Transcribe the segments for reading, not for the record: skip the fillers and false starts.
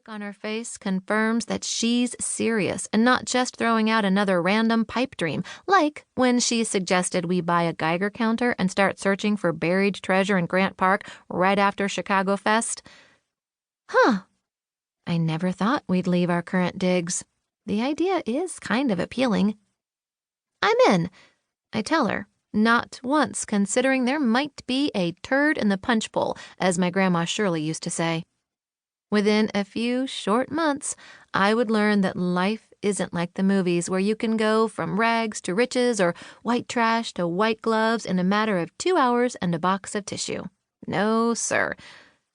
look on her face confirms that she's serious and not just throwing out another random pipe dream, like when she suggested we buy a Geiger counter and start searching for buried treasure in Grant Park right after Chicago Fest. I never thought we'd leave our current digs. The idea is kind of appealing. I'm in, I tell her, not once considering there might be a turd in the punch bowl, as my grandma Shirley used to say. Within a few short months, I would learn that life isn't like the movies where you can go from rags to riches or white trash to white gloves in a matter of 2 hours and a box of tissue. No, sir.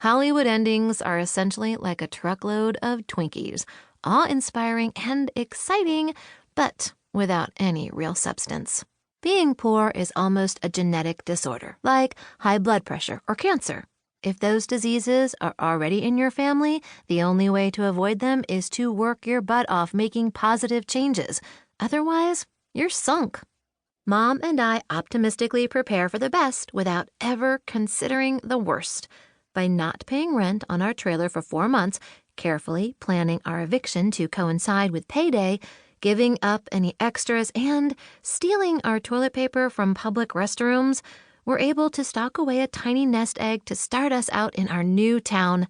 Hollywood endings are essentially like a truckload of Twinkies, awe-inspiring and exciting, but without any real substance. Being poor is almost a genetic disorder, like high blood pressure or cancer. If those diseases are already in your family, the only way to avoid them is to work your butt off making positive changes. Otherwise, you're sunk. Mom and I optimistically prepare for the best without ever considering the worst. By not paying rent on our trailer for 4 months, carefully planning our eviction to coincide with payday, giving up any extras, and stealing our toilet paper from public restrooms, we're able to stock away a tiny nest egg to start us out in our new town.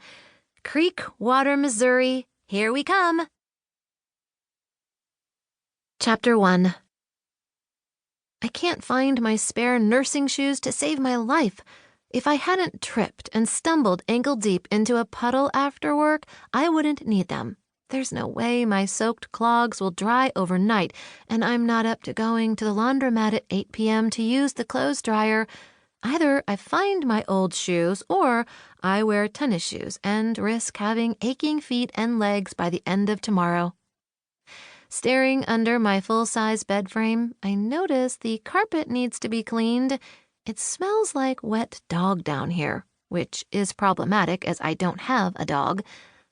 Creekwater, Missouri, here we come. Chapter 1. I can't find my spare nursing shoes to save my life. If I hadn't tripped and stumbled ankle-deep into a puddle after work, I wouldn't need them. There's no way my soaked clogs will dry overnight, and I'm not up to going to the laundromat at 8 p.m. to use the clothes dryer. Either I find my old shoes, or I wear tennis shoes and risk having aching feet and legs by the end of tomorrow. Staring under my full-size bed frame, I notice the carpet needs to be cleaned. It smells like wet dog down here, which is problematic as I don't have a dog.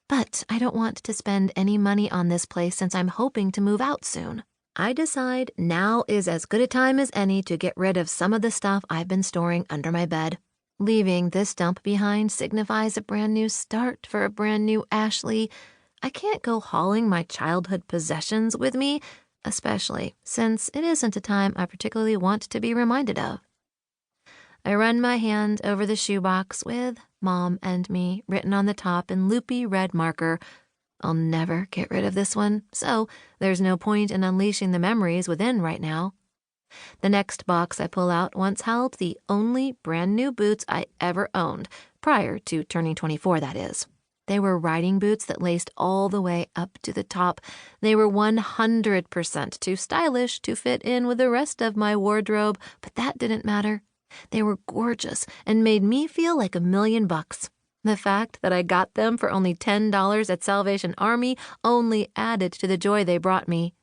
But I don't want to spend any money on this place since I'm hoping to move out soon. I decide now is as good a time as any to get rid of some of the stuff I've been storing under my bed. Leaving this dump behind signifies a brand new start for a brand new Ashley. I can't go hauling my childhood possessions with me, especially since it isn't a time I particularly want to be reminded of. I run my hand over the shoebox with Mom and Me written on the top in loopy red marker. I'll never get rid of this one, so there's no point in unleashing the memories within right now. The next box I pull out once held the only brand new boots I ever owned, prior to turning 24, that is. They were riding boots that laced all the way up to the top. They were 100% too stylish to fit in with the rest of my wardrobe, but that didn't matter. They were gorgeous and made me feel like $1,000,000. The fact that I got them for only $10 at Salvation Army only added to the joy they brought me.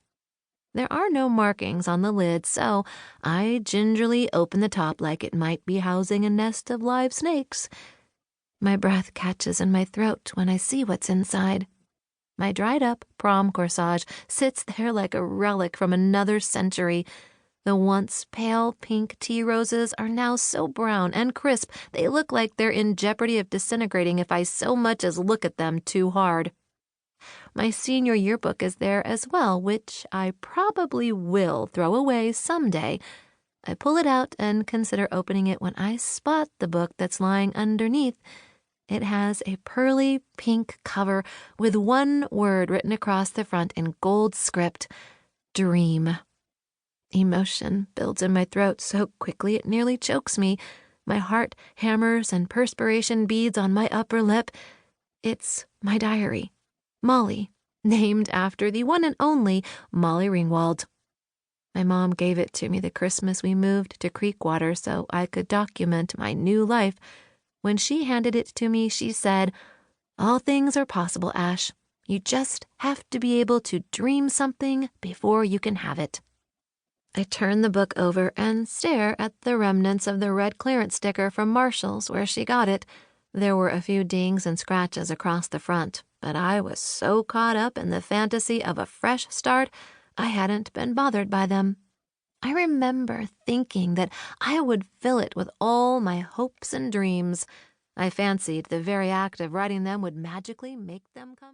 There are no markings on the lid, so I gingerly open the top like it might be housing a nest of live snakes. My breath catches in my throat when I see what's inside. My dried-up prom corsage sits there like a relic from another century. The once pale pink tea roses are now so brown and crisp they look like they're in jeopardy of disintegrating if I so much as look at them too hard. My senior yearbook is there as well, which I probably will throw away someday. I pull it out and consider opening it when I spot the book that's lying underneath. It has a pearly pink cover with one word written across the front in gold script: Dream. Emotion builds in my throat so quickly it nearly chokes me. My heart hammers and perspiration beads on my upper lip. It's my diary. Molly, named after the one and only Molly Ringwald. My mom gave it to me the Christmas we moved to Creekwater so I could document my new life. When she handed it to me, she said, "All things are possible, Ash. You just have to be able to dream something before you can have it." I turn the book over and stare at the remnants of the red clearance sticker from Marshall's where she got it. There were a few dings and scratches across the front, but I was so caught up in the fantasy of a fresh start, I hadn't been bothered by them. I remember thinking that I would fill it with all my hopes and dreams. I fancied the very act of writing them would magically make them come